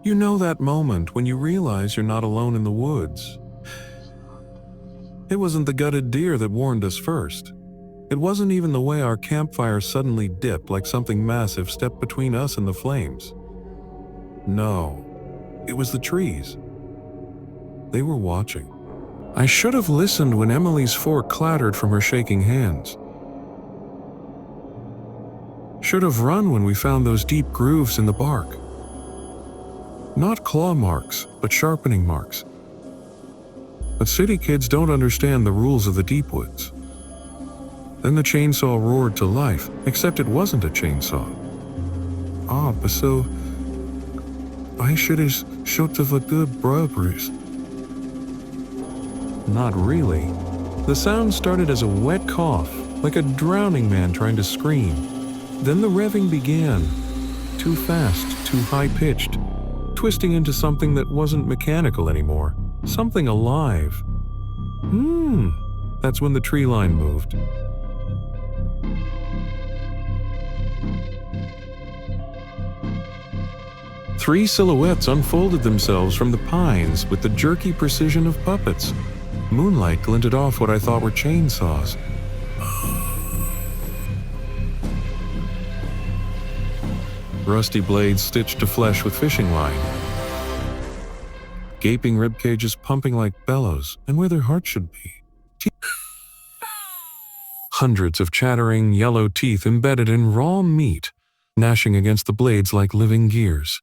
You know that moment when you realize you're not alone in the woods. It wasn't the gutted deer that warned us first. It wasn't even the way our campfire suddenly dipped like something massive stepped between us and the flames. No, it was the trees. They were watching. I should have listened when Emily's fork clattered from her shaking hands. Should have run when we found those deep grooves in the bark. Not claw marks, but sharpening marks. But city kids don't understand the rules of the deep woods. Then the chainsaw roared to life, except it wasn't a chainsaw. But so I should have shot of a good Bruce. Not really. The sound started as a wet cough, like a drowning man trying to scream. Then the revving began. Too fast, too high-pitched, twisting into something that wasn't mechanical anymore. Something alive. That's when the tree line moved. Three silhouettes unfolded themselves from the pines with the jerky precision of puppets. Moonlight glinted off what I thought were chainsaws. Rusty blades stitched to flesh with fishing line. Gaping rib cages pumping like bellows, and where their hearts should be. Hundreds of chattering yellow teeth embedded in raw meat, gnashing against the blades like living gears.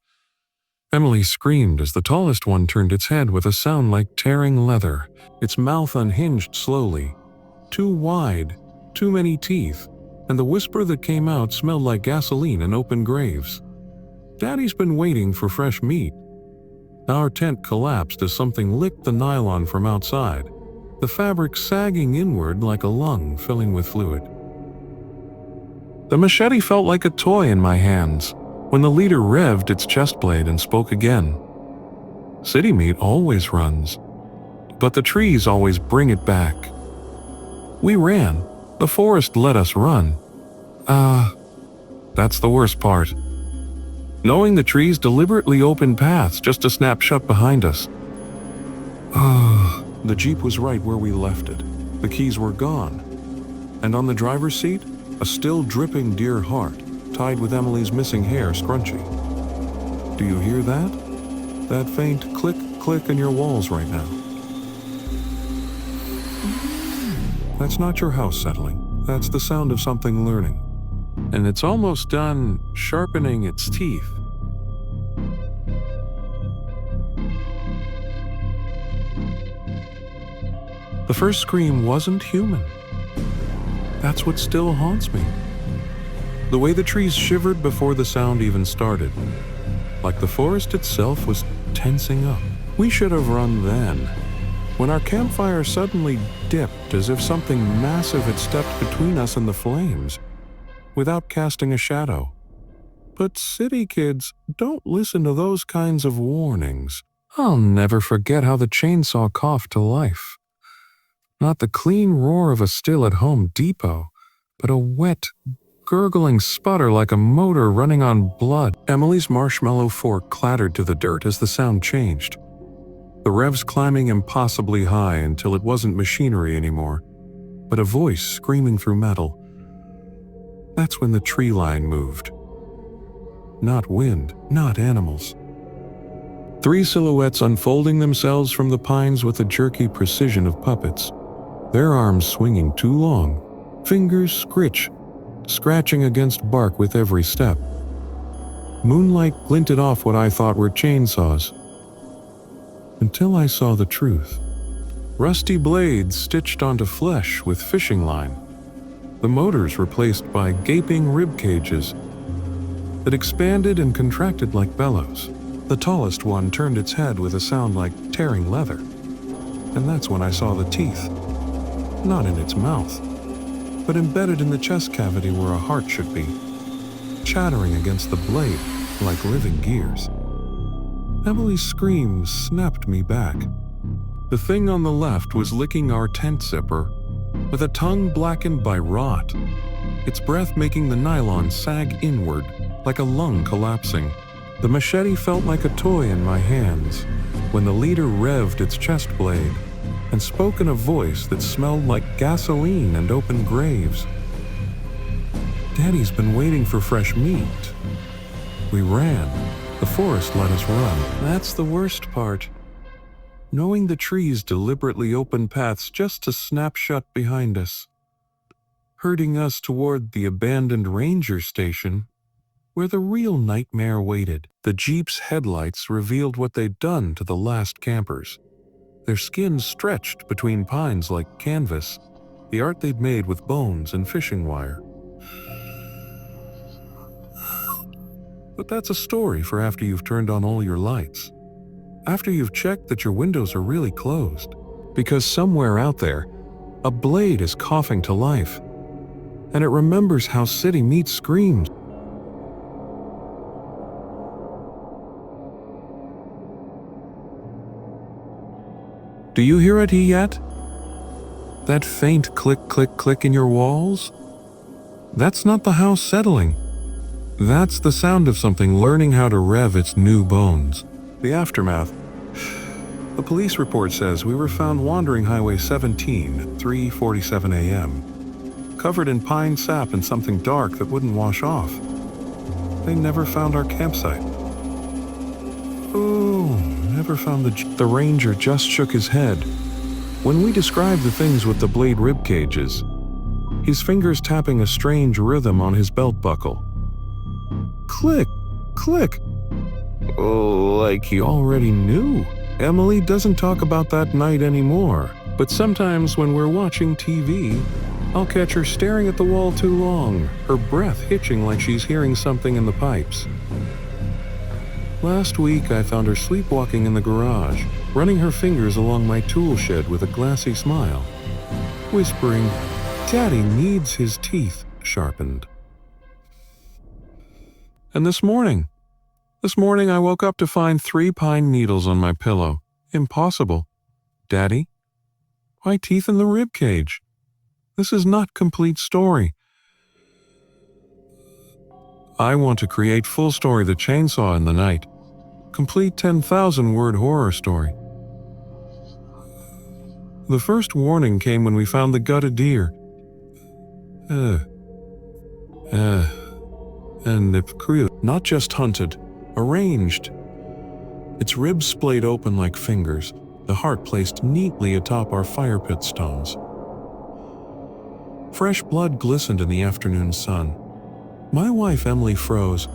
Emily screamed as the tallest one turned its head with a sound like tearing leather. Its mouth unhinged slowly. Too wide, too many teeth, and the whisper that came out smelled like gasoline and open graves. Daddy's been waiting for fresh meat. Our tent collapsed as something licked the nylon from outside, the fabric sagging inward like a lung filling with fluid. The machete felt like a toy in my hands when the leader revved its chest blade and spoke again. City meat always runs, but the trees always bring it back. We ran. The forest let us run. That's the worst part. Knowing the trees deliberately opened paths just to snap shut behind us. The Jeep was right where we left it. The keys were gone. And on the driver's seat, a still dripping deer heart, tied with Emily's missing hair scrunchie. Do you hear that? That faint click, click in your walls right now. That's not your house settling. That's the sound of something learning. And it's almost done sharpening its teeth. The first scream wasn't human. That's what still haunts me. The way the trees shivered before the sound even started. Like the forest itself was tensing up. We should have run then. When our campfire suddenly dipped as if something massive had stepped between us and the flames, without casting a shadow. But city kids don't listen to those kinds of warnings. I'll never forget how the chainsaw coughed to life. Not the clean roar of a still-at-home depot, but a wet, gurgling sputter like a motor running on blood. Emily's marshmallow fork clattered to the dirt as the sound changed. The revs climbing impossibly high until it wasn't machinery anymore, but a voice screaming through metal. That's when the tree line moved. Not wind, not animals. Three silhouettes unfolding themselves from the pines with the jerky precision of puppets, their arms swinging too long, fingers scratching against bark with every step. Moonlight glinted off what I thought were chainsaws. Until I saw the truth. Rusty blades stitched onto flesh with fishing line. The motors replaced by gaping rib cages that expanded and contracted like bellows. The tallest one turned its head with a sound like tearing leather. And that's when I saw the teeth. Not in its mouth, but embedded in the chest cavity where a heart should be, chattering against the blade like living gears. Emily's scream snapped me back. The thing on the left was licking our tent zipper, with a tongue blackened by rot, its breath making the nylon sag inward like a lung collapsing. The machete felt like a toy in my hands when the leader revved its chest blade and spoke in a voice that smelled like gasoline and open graves. Daddy's been waiting for fresh meat. We ran. The forest let us run. That's the worst part. Knowing the trees deliberately opened paths just to snap shut behind us, herding us toward the abandoned ranger station where the real nightmare waited. The Jeep's headlights revealed what they'd done to the last campers. Their skins stretched between pines like canvas, the art they'd made with bones and fishing wire. But that's a story for after you've turned on all your lights. After you've checked that your windows are really closed. Because somewhere out there, a blade is coughing to life. And it remembers how city meat screams. Do you hear it yet? That faint click, click, click in your walls? That's not the house settling. That's the sound of something learning how to rev its new bones. The aftermath. The police report says we were found wandering Highway 17 at 3:47 a.m., covered in pine sap and something dark that wouldn't wash off. They never found our campsite. Oh, never found the ranger just shook his head. When we described the things with the blade rib cages, his fingers tapping a strange rhythm on his belt buckle. Click, click. Oh, like he already knew. Emily doesn't talk about that night anymore, but sometimes when we're watching TV, I'll catch her staring at the wall too long, her breath hitching like she's hearing something in the pipes. Last week, I found her sleepwalking in the garage, running her fingers along my tool shed with a glassy smile, whispering, "Daddy needs his teeth sharpened." And this morning I woke up to find 3 pine needles on my pillow. Impossible. Daddy? Why teeth in the rib cage? This is not complete story. I want to create full story The Chainsaw in the Night. Complete 10,000-word horror story. The first warning came when we found the gutted deer. And if crude, not just hunted, arranged. Its ribs splayed open like fingers, the heart placed neatly atop our fire pit stones. Fresh blood glistened in the afternoon sun. My wife Emily froze.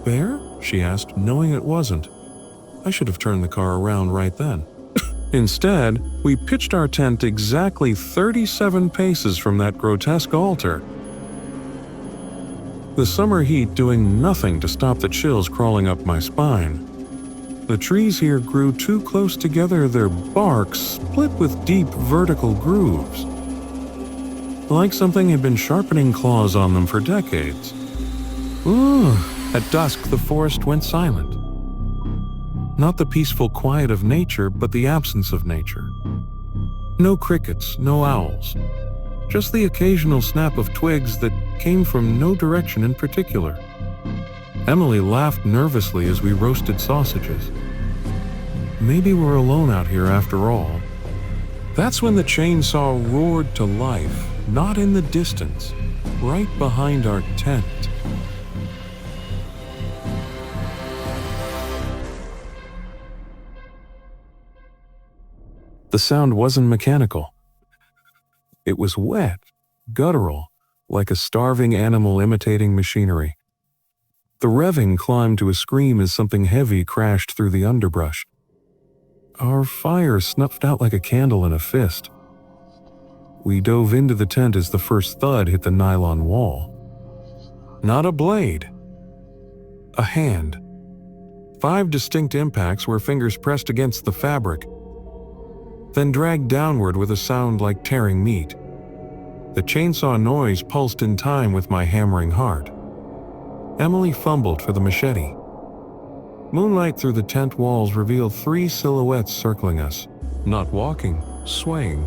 "Bear?" she asked, knowing it wasn't. I should have turned the car around right then. Instead, we pitched our tent exactly 37 paces from that grotesque altar. The summer heat doing nothing to stop the chills crawling up my spine. The trees here grew too close together, their barks split with deep vertical grooves. Like something had been sharpening claws on them for decades. At dusk, the forest went silent. Not the peaceful quiet of nature, but the absence of nature. No crickets, no owls. Just the occasional snap of twigs that came from no direction in particular. Emily laughed nervously as we roasted sausages. Maybe we're alone out here after all. That's when the chainsaw roared to life, not in the distance, right behind our tent. The sound wasn't mechanical. It was wet, guttural, like a starving animal imitating machinery. The revving climbed to a scream as something heavy crashed through the underbrush. Our fire snuffed out like a candle in a fist. We dove into the tent as the first thud hit the nylon wall. Not a blade. A hand. 5 distinct impacts where fingers pressed against the fabric, then dragged downward with a sound like tearing meat. The chainsaw noise pulsed in time with my hammering heart. Emily fumbled for the machete. Moonlight through the tent walls revealed 3 silhouettes circling us, not walking, swaying.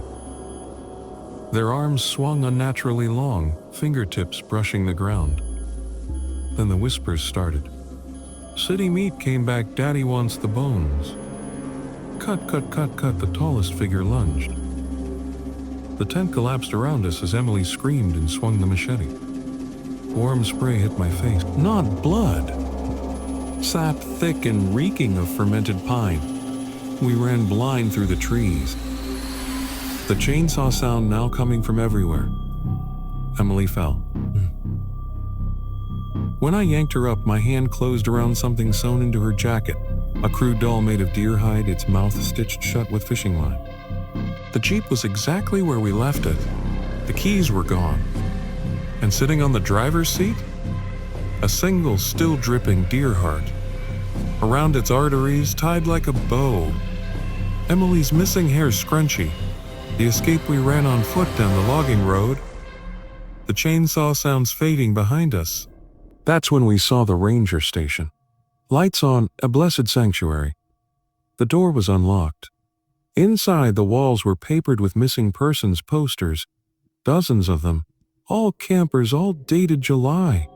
Their arms swung unnaturally long, fingertips brushing the ground. Then the whispers started. City meat came back, Daddy wants the bones. Cut, cut, cut, cut, the tallest figure lunged. The tent collapsed around us as Emily screamed and swung the machete. Warm spray hit my face. Not blood. Sap thick and reeking of fermented pine. We ran blind through the trees. The chainsaw sound now coming from everywhere. Emily fell. When I yanked her up, my hand closed around something sewn into her jacket. A crude doll made of deer hide, its mouth stitched shut with fishing line. The Jeep was exactly where we left it. The keys were gone. And sitting on the driver's seat? A single, still dripping deer heart. Around its arteries, tied like a bow. Emily's missing hair scrunchy. The escape we ran on foot down the logging road. The chainsaw sounds fading behind us. That's when we saw the ranger station. Lights on, a blessed sanctuary. The door was unlocked. Inside, the walls were papered with missing persons posters, dozens of them, all campers, all dated July.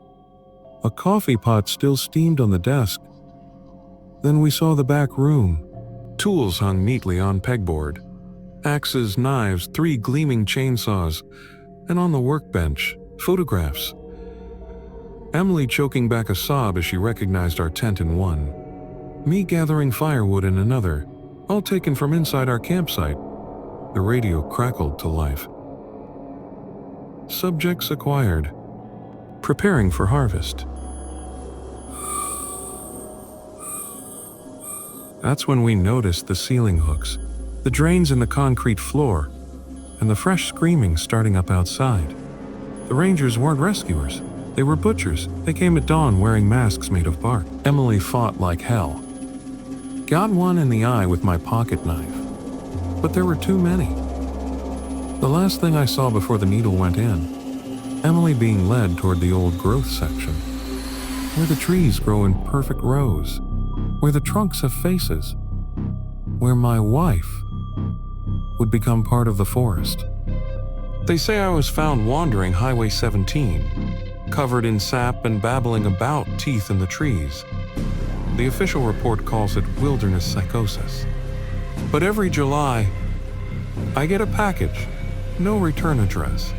A coffee pot still steamed on the desk. Then we saw the back room. Tools hung neatly on pegboard. Axes, knives, 3 gleaming chainsaws, and on the workbench, photographs. Emily choking back a sob as she recognized our tent in one. Me gathering firewood in another, all taken from inside our campsite. The radio crackled to life. Subjects acquired. Preparing for harvest. That's when we noticed the ceiling hooks, the drains in the concrete floor, and the fresh screaming starting up outside. The rangers weren't rescuers. They were butchers. They came at dawn wearing masks made of bark. Emily fought like hell. Got one in the eye with my pocket knife. But there were too many. The last thing I saw before the needle went in, Emily being led toward the old growth section, where the trees grow in perfect rows, where the trunks have faces, where my wife would become part of the forest. They say I was found wandering Highway 17, covered in sap and babbling about teeth in the trees. The official report calls it wilderness psychosis. But every July, I get a package, no return address,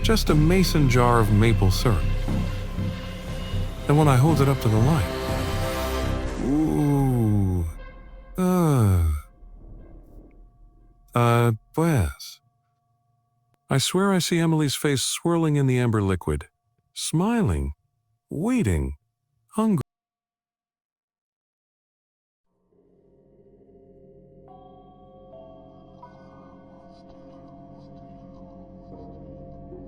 just a mason jar of maple syrup. And when I hold it up to the light, ooh, pues. I swear I see Emily's face swirling in the amber liquid, smiling, waiting, hungry.